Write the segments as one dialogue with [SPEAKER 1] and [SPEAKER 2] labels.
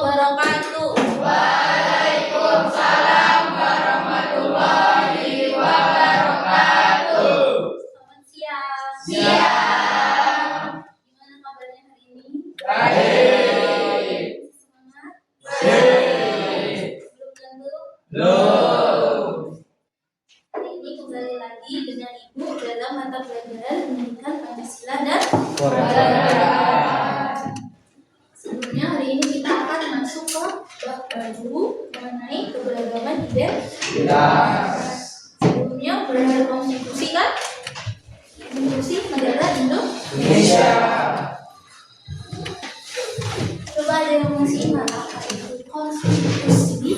[SPEAKER 1] wabarakatuh.
[SPEAKER 2] Waalaikumsalam warahmatullahi wabarakatuh.
[SPEAKER 1] Selamat siang.
[SPEAKER 2] Siang.
[SPEAKER 1] Gimana kabarnya hari ini?
[SPEAKER 2] Baik.
[SPEAKER 1] Semangat?
[SPEAKER 2] Baik.
[SPEAKER 1] Belum tentu?
[SPEAKER 2] Belum.
[SPEAKER 1] Hari ini kembali lagi dengan Ibu dalam mata pelajaran pendidikan Pancasila dan sebelumnya hari ini kita akan masuk ke bab baru mengenai keberagaman identitas. Sebelumnya belajar konstitusi kan? Konstitusi negara
[SPEAKER 2] Indonesia.
[SPEAKER 1] Coba ada yang masih ingat apa itu konstitusi?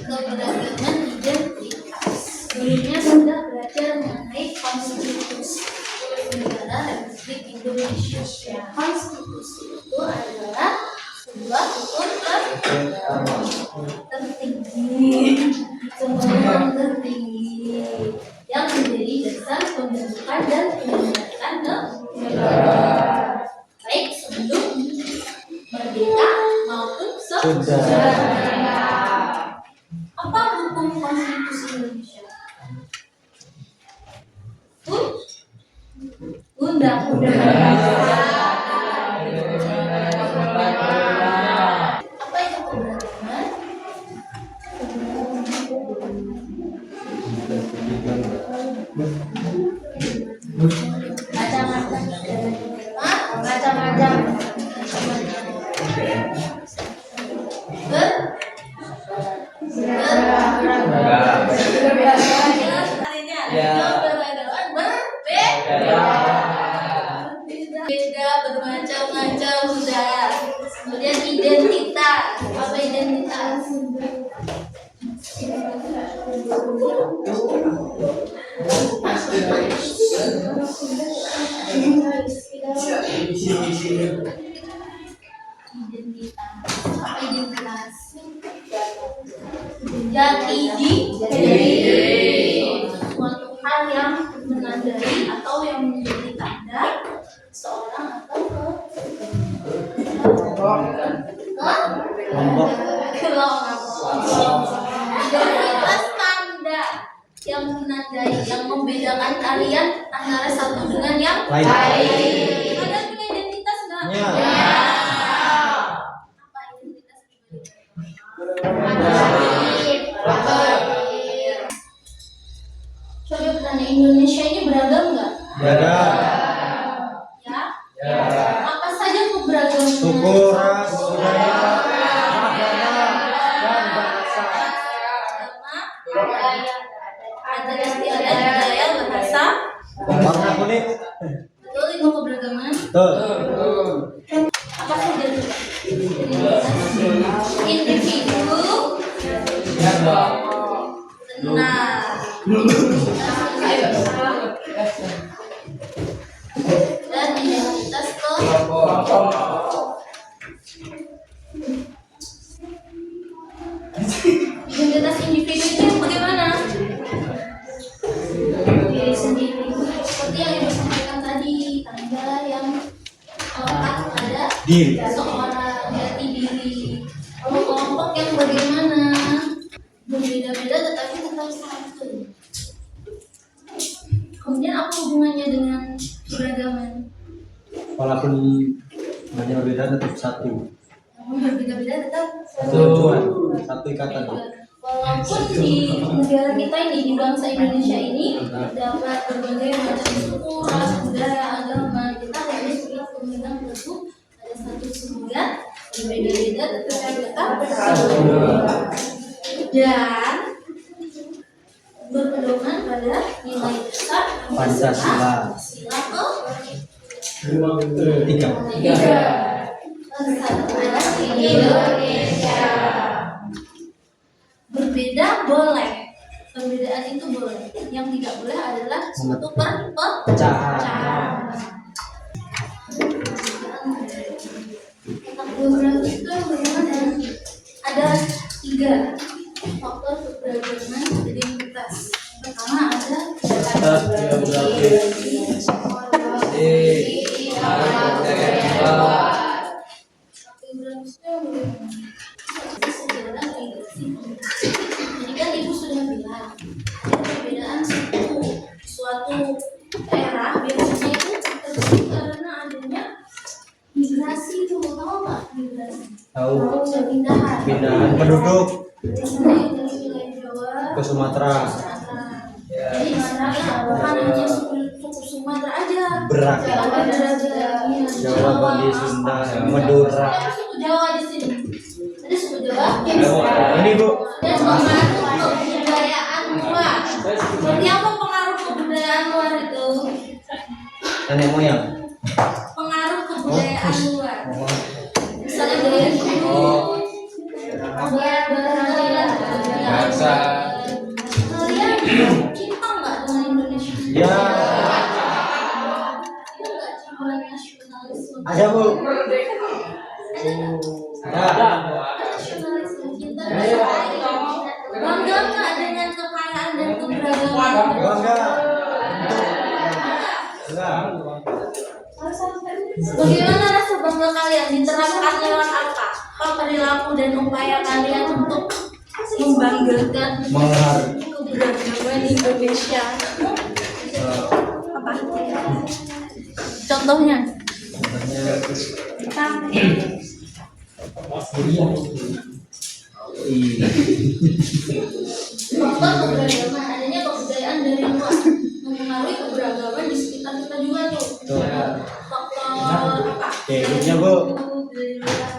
[SPEAKER 1] Keberagaman identitas. Sebelumnya sudah belajar mengenai konstitusi negara Republik Indonesia. Konstitusi itu adalah sebuah hukum tertinggi, sebuah tertinggi yang menjadi dasar pembentukan dan penyelenggaraan negara, baik sebelum merdeka maupun sesudah. Apa hukum konstitusi Indonesia? Undang-undang. Apa itu keberagaman? Macam-macam. Beda, bermacam-macam sudah. Kemudian identitas. Apa identitas? Apa identitas? Jati diri. Suatu hal yang menandai atau yang menjadi tanda seorang atau kelompok. Identitas tanda yang menandai, yang membedakan kalian antara satu dengan yang lain. Kalian punya identitas nggak? Ya. Apa identitas Coba bertanya, Indonesia ini beragam nggak?
[SPEAKER 3] Beragam.
[SPEAKER 1] Ya?
[SPEAKER 3] Ya.
[SPEAKER 1] Apa saja keberagaman?
[SPEAKER 3] Suku, ras, budaya, agama, dan bahasa.
[SPEAKER 1] Ada istiadat, budaya, bahasa.
[SPEAKER 3] Warna kulit.
[SPEAKER 1] Betul itu keberagaman.
[SPEAKER 3] Betul.
[SPEAKER 1] Apa saja itu? Individu. Benar. Dan identitas kelompok. Identitas individu itu yang bagaimana? Diri sendiri. Seperti yang Ibu sampaikan tadi, tanda yang melekat pada
[SPEAKER 3] Diri.
[SPEAKER 1] seorang, jati diri. Kalau kelompok yang bagaimana? Berbeda-beda tetapi tetap satu. Kemudian apa hubungannya dengan keragaman?
[SPEAKER 3] Walaupun hanya berbeda tetap satu.
[SPEAKER 1] Berbeda-beda tetap
[SPEAKER 3] Tujuan, satu ikatan.
[SPEAKER 1] Walaupun di negara kita ini, di bangsa Indonesia ini terdapat berbagai macam suku, ras, budaya, agama, kita hanya sebuah pemegang teguh ada satu semboyan berbeda-beda tetapi tetap bersatu dan berpedoman pada nilai besar
[SPEAKER 3] Pancasila.
[SPEAKER 1] Sila
[SPEAKER 3] Tiga.
[SPEAKER 1] Persatuan Indonesia. Berbeda boleh, perbedaan itu boleh. Yang tidak boleh adalah suatu perpecahan. Geografi itu yang bagaimana? Ada tiga. faktor keberagaman identitas. Pertama ada jadi kan ibu sudah bilang ada perbedaan suku suatu daerah biasanya itu terjadi karena adanya migrasi. Itu tahu nggak migrasi?
[SPEAKER 3] Tahu.
[SPEAKER 1] Perpindahan
[SPEAKER 3] Penduduk
[SPEAKER 1] biasanya dari wilayah Jawa
[SPEAKER 3] ke Sumatera.
[SPEAKER 1] jadi Sumatera bukan hanya suku Sumatera aja,
[SPEAKER 3] Berak.
[SPEAKER 1] Jawa
[SPEAKER 3] Jawa, Bali, Sunda, Madura.
[SPEAKER 1] ada suku Jawa di sini, ada suku Jawa
[SPEAKER 3] Ini Bu.
[SPEAKER 1] dan pengaruh kebudayaan luar. Seperti apa pengaruh kebudayaan luar itu?
[SPEAKER 3] Nenek moyang.
[SPEAKER 1] Pengaruh kebudayaan luar. Misalnya gaya hidup, gaya
[SPEAKER 2] Bahasa.
[SPEAKER 1] Kalian cinta nggak dengan Indonesia?
[SPEAKER 3] Ya,
[SPEAKER 1] Cinta nggak sama nasionalisme?
[SPEAKER 3] ada Bu.
[SPEAKER 1] Ada nasionalisme, cinta bangga nggak dengan kekayaan dan keberagaman?
[SPEAKER 3] Bangga. Enggak.
[SPEAKER 1] Bagaimana rasa bangga kalian diterapkan lewat apa? Apa perilaku dan upaya kalian untuk membanggakan
[SPEAKER 3] Menghargai.
[SPEAKER 1] keberagaman Indonesia? Apa? Contohnya? Faktor keberagaman, adanya kebudayaan dari luar mempengaruhi keberagaman di sekitar kita juga tuh. Faktor apa?
[SPEAKER 3] Hidupnya Bu.
[SPEAKER 1] Dari luar.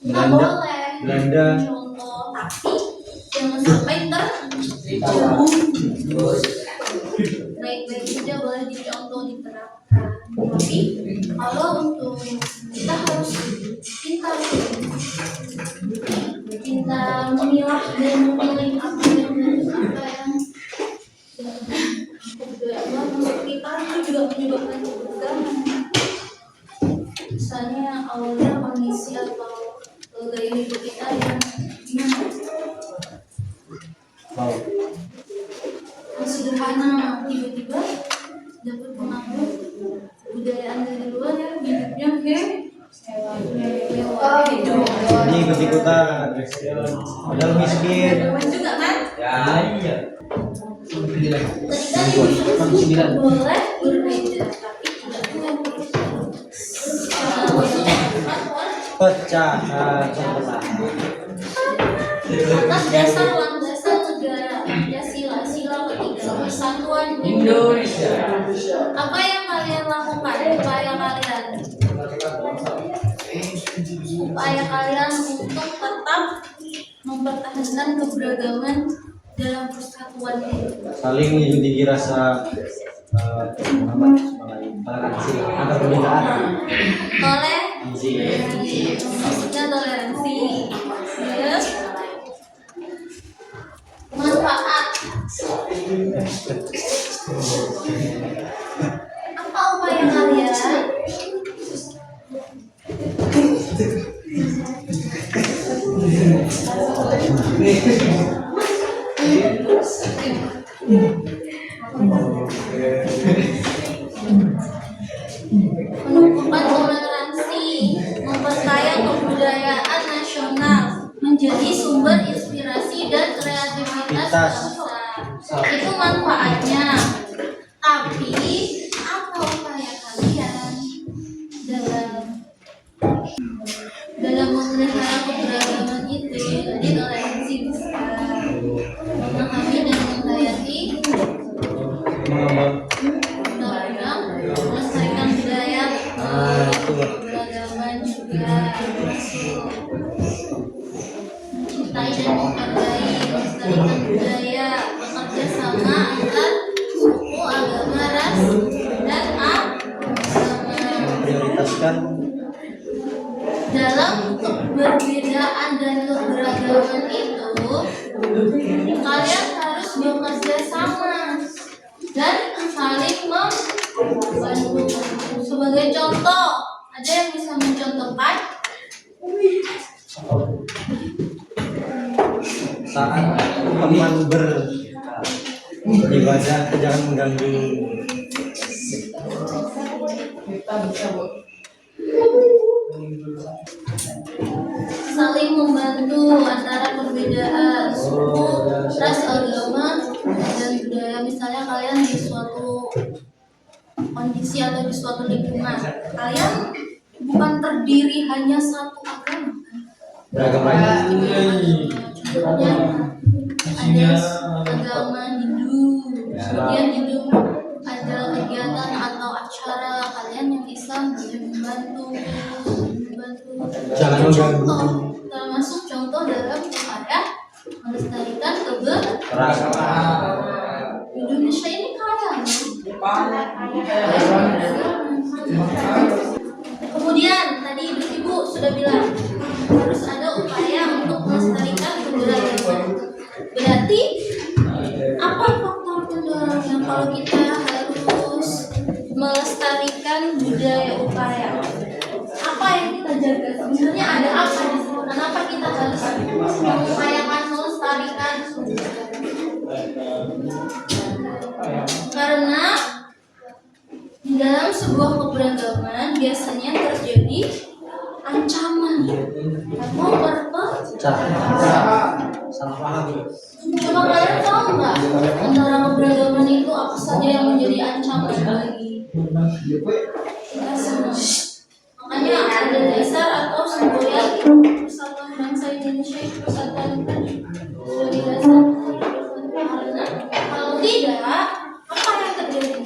[SPEAKER 1] Kita
[SPEAKER 3] Belanda.
[SPEAKER 1] boleh
[SPEAKER 3] Belanda.
[SPEAKER 1] contoh, tapi jangan sampai terjerumus. Baik-baik saja boleh dicontoh, diterapkan. Tapi kalau untuk kita harus pintar memilah dan memilih apa yang baik, apa yang keberagaman masuk kita itu juga menyebabkan keberagaman. Misalnya awalnya kondisi atau gaya hidup kita yang gimana? Yang sederhana, tiba-tiba dapat pengaruh budayaan dari luar yang hidupnya mewah.
[SPEAKER 3] Ini ikut-ikutan. Padahal miskin.
[SPEAKER 1] Juga kan?
[SPEAKER 2] Ya.
[SPEAKER 1] Ketika boleh berbeda, tapi tidak boleh
[SPEAKER 3] Pecahan sebelah.
[SPEAKER 1] atas dasar landasan negara, Pancasila, sila ketiga, persatuan
[SPEAKER 2] Indonesia.
[SPEAKER 1] Apa yang kalian lakukan? Upaya kalian untuk tetap mempertahankan keberagaman dalam persatuan ini.
[SPEAKER 3] Saling menjunjung tinggi rasa toleransi antar perbedaan.
[SPEAKER 1] Maksudnya toleransi. Yes. Manfaat. Apa upaya kalian? Menumbuhkan toleransi, memperkaya kebudayaan nasional, menjadi sumber inspirasi dan kreativitas bangsa. Itu manfaatnya. Tapi apa upaya kalian dalam memelihara keberagaman itu? Jadi toleransi bisa memahami dan menghayati melestarikan budaya, keberagaman juga masuk, mencintai dan menghargai, melestarikan budaya, bekerja sama antar suku, agama, ras, dan agama.
[SPEAKER 3] Prioritaskan
[SPEAKER 1] Dalam keberbedaan dan keberagaman itu, kalian harus bekerja sama dan saling membantu. Sebagai contoh, ada yang bisa mencontohkan?
[SPEAKER 3] saat teman beribadah jangan mengganggu.
[SPEAKER 1] Saling membantu antara perbedaan suku, ras, agama, dan budaya. Misalnya kalian di suatu kondisi atau di suatu lingkungan, kalian bukan terdiri hanya satu agama.
[SPEAKER 3] Beragam lagi.
[SPEAKER 1] Contohnya ada agama Hindu, kemudian Hindu ada kegiatan atau acara kalian yang Islam boleh membantu.
[SPEAKER 3] Jangan mengganggu.
[SPEAKER 1] Termasuk contoh dalam upaya melestarikan
[SPEAKER 3] Beragam.
[SPEAKER 1] Indonesia ini kaya. Kemudian tadi ibu sudah bilang harus ada upaya untuk melestarikan kebudayaan. Berarti apa faktor pendorongnya kalau kita harus melestarikan budaya upaya? Apa yang kita jaga? Sebenarnya ada apa di situ? Kenapa kita harus mengupayakan melestarikan? Karena di dalam sebuah keberagaman biasanya terjadi ancaman atau
[SPEAKER 3] Salah paham.
[SPEAKER 1] Coba kalian tahu nggak antara keberagaman itu apa saja yang menjadi ancaman bagi kita semua? Makanya ada dasar atau semboyan persatuan bangsa Indonesia itu persatuan tadi dari dasar. Karena kalau tidak, apa yang terjadi?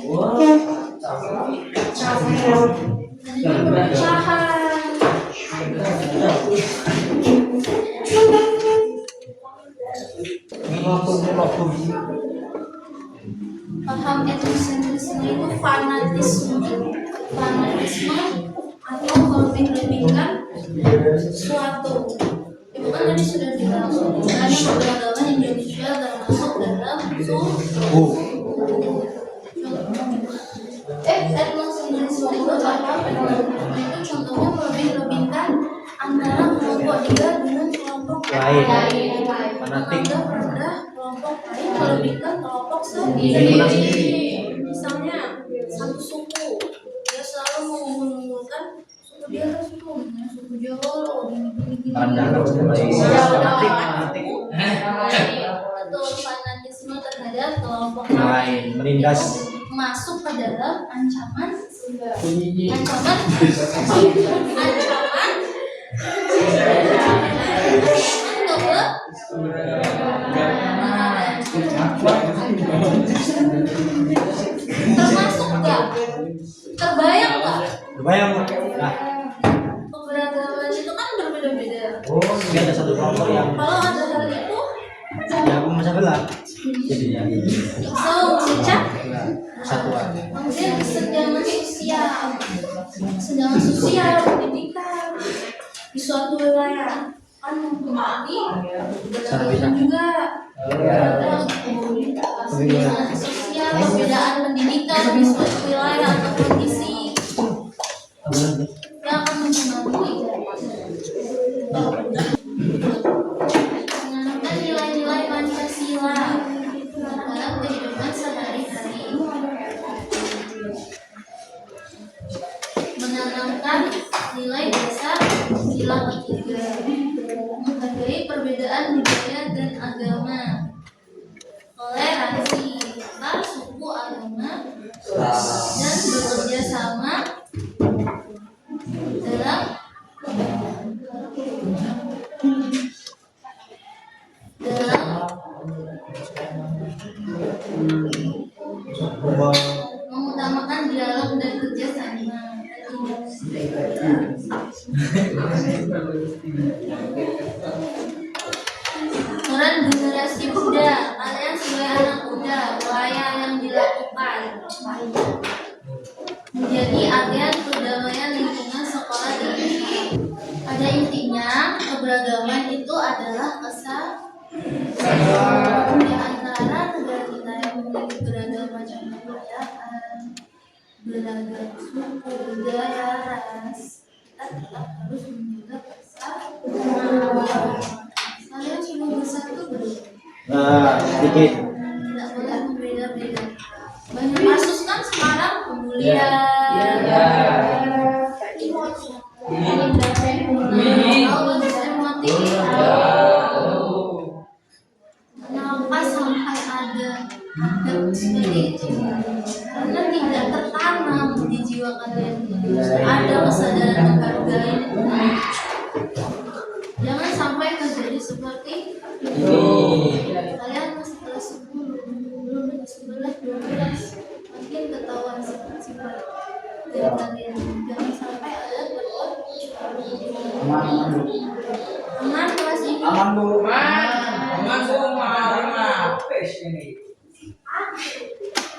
[SPEAKER 1] Perpecahan. Paham etnosentrisme itu fanatisme atau melebih-lebihkan suatu. Itu kan tadi sudah bilang karena keberagaman Indonesia termasuk dalam suku. Etnosentrisme itu paham etnosentrisme itu contohnya melebih-lebihkan antara kelompok dia dengan kelompok lain.
[SPEAKER 3] Fanatik.
[SPEAKER 1] Kelompok lain melebihkan kelompok sendiri. Misalnya satu suku dia selalu mengunggulkan suku dia kan suku Jawa atau fanatisme terhadap kelompok lain
[SPEAKER 3] Menindas.
[SPEAKER 1] masuk ke dalam ancaman termasuk nggak? Terbayang nggak?
[SPEAKER 3] Kebayang. Nah,
[SPEAKER 1] Keberagaman itu kan berbeda-beda.
[SPEAKER 3] ini ada satu kelompok yang
[SPEAKER 1] Kalau ada hal itu,
[SPEAKER 3] memecah belah. Jadinya
[SPEAKER 1] selalu memecah.
[SPEAKER 3] persatuan.
[SPEAKER 1] Kemudian kesenjangan sosial, pendidikan di suatu wilayah kan mempengaruhi keberagaman juga. Ada kesenjangan sosial, perbedaan pendidikan di suatu wilayah atau kondisi yang akan mempengaruhi menanamkan nilai-nilai Pancasila dalam kehidupan sehari-hari, menanamkan nilai dasar sila ketiga, menghargai perbedaan budaya dan agama, toleransi antar suku agama, dan bekerja sama dalam mengutamakan dialog dan kerjasama. Peran generasi muda, kalian sebagai anak muda, upaya yang dilakukan menjadi agen perdamaian lingkungan sekolah ini. Pada intinya, keberagaman itu adalah kesatuan di antara negara kita yang memiliki beragam macam kebudayaan, beragam suku, budaya, ras. Kita tetap harus menjaga persatuan. Kalian sudah bisa satu berbeda.
[SPEAKER 3] Nah, sedikit.
[SPEAKER 1] Tidak boleh berbeda-beda. Banyak kasus kan sekarang pembulian. Kenapa sampai ada seperti itu? Karena tidak tertanam di jiwa kalian. Ada kesadaran menghargai. Jangan sampai terjadi seperti itu. Kalian masih kelas 10, belum kelas 11, 12, mungkin ketahuan sifat-sifat dari kalian. Jangan sampai ada aman kelas ini.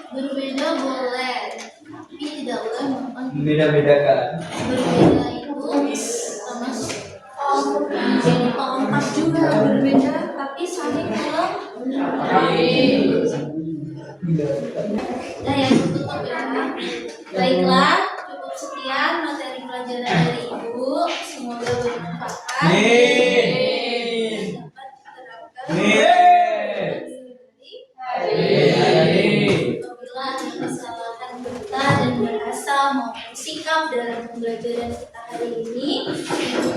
[SPEAKER 1] Berbeda boleh, tapi tidak boleh melakukan
[SPEAKER 2] Beda-bedakan.
[SPEAKER 1] berbeda itu sama jadi pengangkat juga berbeda tapi saling melengkapi. Nah ya tutup ya. Baiklah, cukup sekian materi pelajaran dari ibu. Semoga bermanfaat.
[SPEAKER 2] Amin.
[SPEAKER 1] Dapat diterapkan. Apabila ada kesalahan kata dan bahasa maupun sikap dalam pembelajaran kita hari ini,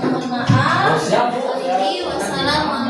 [SPEAKER 1] mohon maaf. Wassalamualaikum